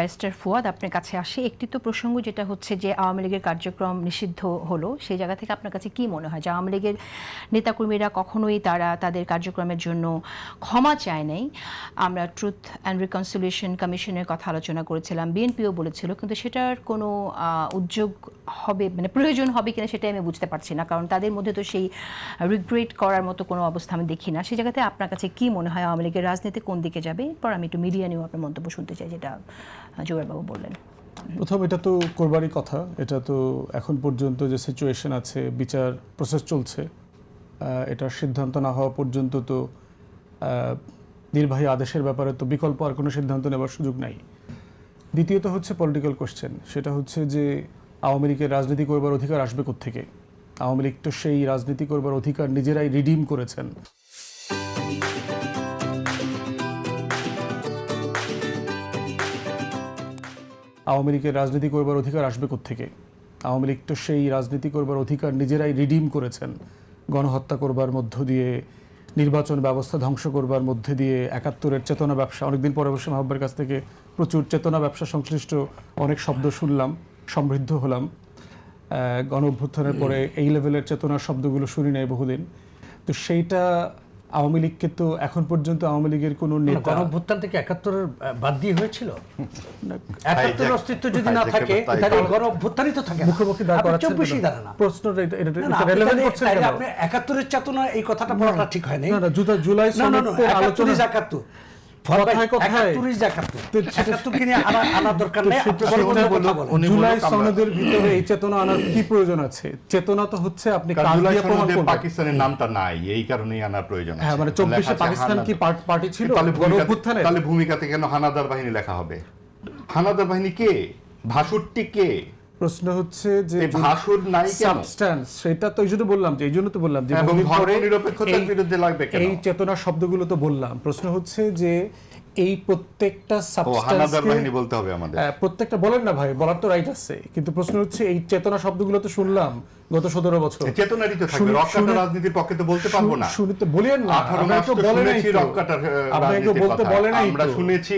Barrister Fuad আপনার কাছে আসে একটি তো প্রসঙ্গ যেটা হচ্ছে যে আওয়ামী লীগের কার্যক্রম নিষিদ্ধ হলো সেই জায়গা থেকে আপনার কাছে কি মনে হয় যে আওয়ামী লীগের নেতাকর্মীরা কখনোই তারা তাদের কার্যক্রমের জন্য ক্ষমা চায় নাই? আমরা ট্রুথ অ্যান্ড রিকনসিলিয়েশন কমিশনের কথা আলোচনা করেছিলাম, বিএনপিও বলেছিল, কিন্তু সেটার কোনো উদ্যোগ হবে মানে প্রয়োজন হবে কিনা সেটাই আমি বুঝতে পারছি না, কারণ তাদের মধ্যে তো সেই রিগ্রেট করার মতো কোনো অবস্থা আমি দেখি না। সেই জায়গাতে আপনার কাছে কি মনে হয় আওয়ামী লীগের রাজনীতি কোন দিকে যাবে? এরপর আমি একটু মিডিয়া নিয়েও আপনার মন্তব্য শুনতে চাই, যেটা জোবারবাবু বললেন। প্রথম, এটা তো করবারই কথা। এটা তো এখন পর্যন্ত যে সিচুয়েশন আছে, বিচার প্রসেস চলছে, এটার সিদ্ধান্ত না হওয়া পর্যন্ত তো নির্বাহী আদেশের ব্যাপারে তো বিকল্প আর কোনো সিদ্ধান্ত নেবার সুযোগ নাই। দ্বিতীয়ত হচ্ছে পলিটিক্যাল কোশ্চেন, সেটা হচ্ছে যে আওয়ামী লীগের রাজনীতি করবার অধিকার আসবে কোত্থেকে? আওয়ামী লীগ তো সেই রাজনীতি করবার অধিকার নিজেরাই রিডিম করেছেন। আওয়ামী লীগের রাজনীতি করবার অধিকার আসবে কোত্থেকে? আওয়ামী লীগ তো সেই রাজনীতি করবার অধিকার নিজেরাই রিডিম করেছেন, গণহত্যা করবার মধ্য দিয়ে, নির্বাচন ব্যবস্থা ধ্বংস করবার মধ্যে দিয়ে, ৭১-এর চেতনা ব্যবসা। অনেকদিন পরে অবশ্য মাহবুবের কাছ থেকে প্রচুর চেতনা ব্যবসা সংশ্লিষ্ট অনেক শব্দ শুনলাম, সমৃদ্ধ হলাম। গণ অভ্যুত্থানের পরে এই লেভেলের চেতনার শব্দগুলো শুনি নাই বহুদিন। তো সেইটা আওয়ামী লীগকে তো এখন পর্যন্ত আওয়ামী লীগের কোনো নেতা গণ অভ্যুত্থান থেকে ৭১-এর বাদ দিয়ে হয়েছিল। ৭১-এর অস্তিত্ব যদি না থাকে তাহলে গণ অভ্যুত্থানই তো থাকে। মুখোমুখি দাঁড় করাচ্ছেন, ২৪ই দাঁড়ায় না। প্রশ্নটা এটা রেলেভেন্ট করছেন কেন? আপনি ৭১-এর চেতনা এই কথাটা বলাটা ঠিক হয় নাই। না, জুলাই সনদের আলোচনা ৭১ জুলাই সনদের ভিতরে এই চেতনা আনার কি প্রয়োজন আছে? চেতনা তো হচ্ছে আপনি পাকিস্তানের নামটা নাই, এই কারণেই আনার প্রয়োজন আছে। হ্যাঁ, মানে ২৪-এ পাকিস্তান কি পার্টি ছিল? তাহলে ভূমিকাতে কেন হানাদার বাহিনী লেখা হবে? হানাদার বাহিনী কে? ভাসুরটি কে? প্রশ্ন হচ্ছে যে ভাসুর নাই কেন? সাবস্ট্যান্স, সেটা তো এইজন্য বললাম যে ধর্মনিরপেক্ষতার বিরুদ্ধে লাগবে কেন? এই চেতনা শব্দগুলো তো বললাম। প্রশ্ন হচ্ছে যে এই প্রত্যেকটা হানাদার বাহিনী বলতে হবে আমাদের? প্রত্যেকটা বলেন না ভাই, বলার তো রাইট আছে, কিন্তু প্রশ্ন হচ্ছে এই চেতনা শব্দগুলো তো শুনলাম গত ১৭ বছর। চেতনারই তো থাকবে, রক্কাটার রাজনীতির পক্ষে তো বলতে পারবো না। শুনতে বলেন না, 18 মাস তো শুনেছি রক্কাটার রাজনীতির বলতে কথা। বলেন নাই, আমরা শুনেছি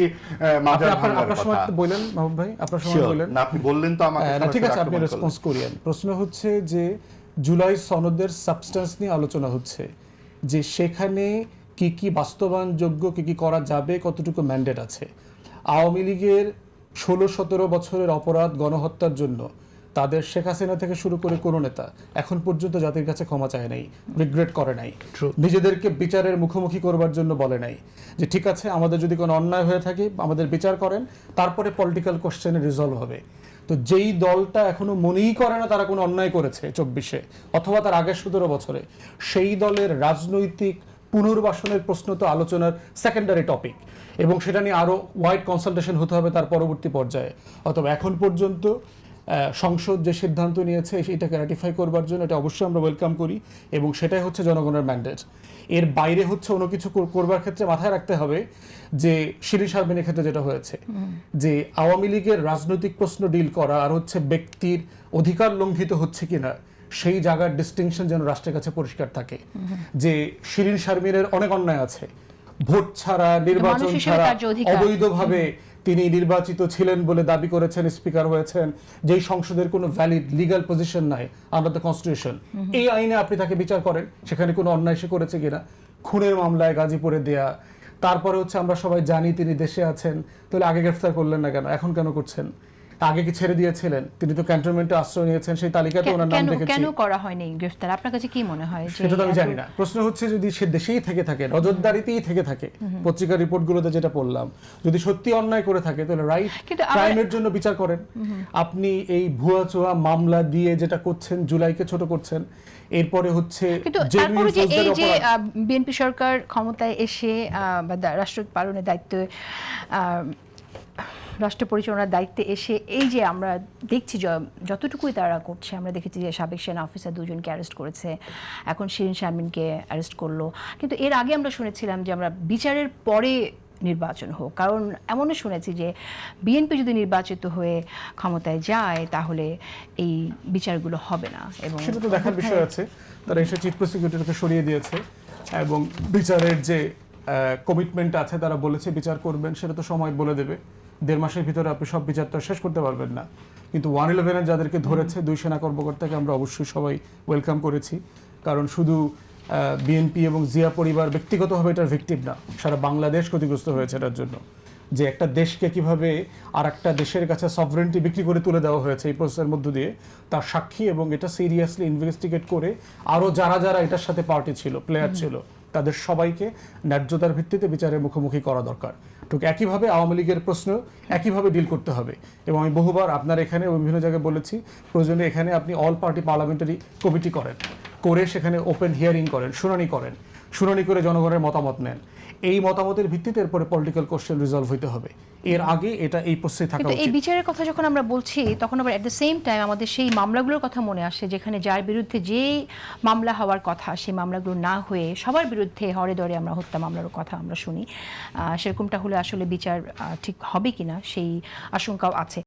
মাজার ভাঙার কথা। সময় বলেন মাহবুব ভাই, আপনার সময় বলেন না, আপনি বললেন তো আমাকে। না, ঠিক আছে, আপনি রেসপন্স করেন। প্রশ্ন হচ্ছে যে জুলাই সনদের সাবস্ট্যান্স নিয়ে আলোচনা হচ্ছে, যে সেখানে কি কি বাস্তবায়নযোগ্য, কি কি করা যাবে, কতটুকু ম্যান্ডেট আছে। আওয়ামী লীগের ১৬-১৭ বছরের অপরাধ গণহত্যার জন্য তাদের শেখ হাসিনা থেকে শুরু করে কোনো নেতা এখন পর্যন্ত জাতির কাছে ক্ষমা চায় নাই, রিগ্রেট করে নাই, নিজেদেরকে বিচারের মুখোমুখি করবার জন্য বলে নাই যে ঠিক আছে আমাদের যদি কোনো অন্যায় হয়ে থাকে আমাদের বিচার করেন, তারপরে পলিটিক্যাল কোশ্চেনে রিজলভ হবে। তো যেই দলটা এখনো মনেই করে না তারা কোনো অন্যায় করেছে ২৪-এ অথবা তার আগের ১৭ বছরে, সেই দলের রাজনৈতিক পুনর্বাসনের প্রশ্ন তো আলোচনার সেকেন্ডারি টপিক, এবং সেটা নিয়ে আরও ওয়াইড কনসালটেশন হতে হবে তার পরবর্তী পর্যায়ে। অথবা এখন পর্যন্ত সংসদ যে সিদ্ধান্ত নিয়েছে সেটাকে রাটিফাই করবার জন্য, এটা অবশ্যই আমরা ওয়েলকাম করি, এবং সেটাই হচ্ছে জনগণের ম্যান্ডেট। এর বাইরে হচ্ছে অন্য কিছু করবার ক্ষেত্রে মাথায় রাখতে হবে যে শিরিন শারমিনের ক্ষেত্রে যেটা হয়েছে, যে আওয়ামী লীগের রাজনৈতিক প্রশ্ন ডিল করা আর হচ্ছে ব্যক্তির অধিকার লঙ্ঘিত হচ্ছে কিনা সেই জায়গার ডিস্টিংশন যেন রাষ্ট্রের কাছে পরিষ্কার থাকে। যে শিরিন শারমিনের অনেক অন্যায় আছে, ভোট ছাড়া, নির্বাচন ছাড়া অবৈধভাবে তিনি নির্বাচিত ছিলেন বলে দাবি করেছেন, স্পিকার হয়েছেন, যেই সংসদের কোনো ভ্যালিড লিগ্যাল পজিশন নাই আন্ডার দ্য কনস্টিটিউশন। এই আইনে আপনি তাকে বিচার করেন সেখানে কোনো অন্যায় সে করেছে কিনা। খুনের মামলায় গাজীপুরে দেয়া, তারপরে হচ্ছে আমরা সবাই জানি তিনি দেশে আছেন, তাহলে আগে গ্রেফতার করলেন না কেন, এখন কেন করছেন? আগে কি ছেড়ে দিয়েছিলেন? তিনি তো ক্যান্টনমেন্টে আশ্রয় নিয়েছেন, সেই তালিকাতে ওনার নাম দেখেছি। কেন করা হয়নি গ্রেফতার? আপনার কাছে কি মনে হয়? সেটা তো আমি জানি না। প্রশ্ন হচ্ছে যদি সে দেশেই থেকে থাকে, নজরদারিতেই থেকে থাকে, পত্রিকা রিপোর্টগুলোতে যেটা পড়লাম, যদি সত্যি অন্যায় করে থাকে তাহলে রাইট ক্রাইমের জন্য বিচার করেন। আপনি এই ভুয়া চোয়া মামলা দিয়ে যেটা করছেন, জুলাইকে ছোট করছেন, এরপরে হচ্ছে এই যে বিএনপি সরকার ক্ষমতায় এসে বা রাষ্ট্র পালনের দায়িত্বে, রাষ্ট্র পরিচালনার দায়িত্বে এসে এই যে আমরা দেখছি যতটুকুই তারা করছে, আমরা দেখেছি যে সাবেক সেনা অফিসার ২জনকে অ্যারেস্ট করেছে, এখন শিরিন শারমিনকে অ্যারেস্ট করলো, কিন্তু এর আগে আমরা শুনেছিলাম যে আমরা বিচারের পরে নির্বাচন হোক, কারণ এমনও শুনেছি যে বিএনপি যদি নির্বাচিত হয়ে ক্ষমতায় যায় তাহলে এই বিচারগুলো হবে না। এবং সেটা তো দেখার বিষয় আছে। তারা এসে চিফ প্রসিকিউটরকে সরিয়ে দিয়েছে এবং বিচারের যে কমিটমেন্ট আছে তারা বলেছে বিচার করবেন, সেটা তো সময় বলে দেবে। 1.5 মাসের ভিতরে আপনি সব বিচার তো শেষ করতে পারবেন না। কিন্তু 111 যাদেরকে ধরেছে 2 সেনা কর্মকর্তাকে আমরা অবশ্যই সবাই ওয়েলকাম করেছি, কারণ শুধু বিএনপি এবং জিয়া পরিবার ব্যক্তিগতভাবে এটার ভিকটিম না, সারা বাংলাদেশ ক্ষতিগ্রস্ত হয়েছে এটার জন্য। যে একটা দেশকে কিভাবে আর একটা দেশের কাছে সভরেন্টি বিক্রি করে তুলে দেওয়া হয়েছে এই প্রসেসের মধ্য দিয়ে, তার সাক্ষী। এবং এটা সিরিয়াসলি ইনভেস্টিগেট করে আরও যারা যারা এটার সাথে পার্টি ছিল, প্লেয়ার ছিল, তাদের সবাইকে ন্যায্যতার ভিত্তিতে বিচারের মুখোমুখি করা দরকার। ঠিক একইভাবে আওয়ামী লীগের প্রশ্ন একইভাবে ডিল করতে হবে। এবং আমি বহুবার আপনার এখানে বিভিন্ন জায়গায় বলেছি, প্রয়োজনে এখানে আপনি অল পার্টি পার্লামেন্টারি কমিটি করেন, করে সেখানে ওপেন হিয়ারিং করেন, শুনানি করে জনগণের মতামত নেন। এই মতামতের ভিত্তিতে এরপরে পলিটিক্যাল কোশ্চেন রিজলভ হইতে হবে। এর আগে এটা এই প্রসেসে থাকা কিন্তু এই উচিত। বিচারের কথা যখন আমরা বলছি, তখন আবার এট দ্য সেম টাইম আমাদের সেই মামলাগুলোর কথা মনে আসে, যেখানে যার বিরুদ্ধে যেই মামলা হওয়ার কথা সেই মামলাগুলো না হয়ে সবার বিরুদ্ধে হরে দরে আমরা হত্যা মামলার কথা আমরা শুনি। সেরকমটা হলে আসলে বিচার ঠিক হবে কিনা সেই আশঙ্কাও আছে।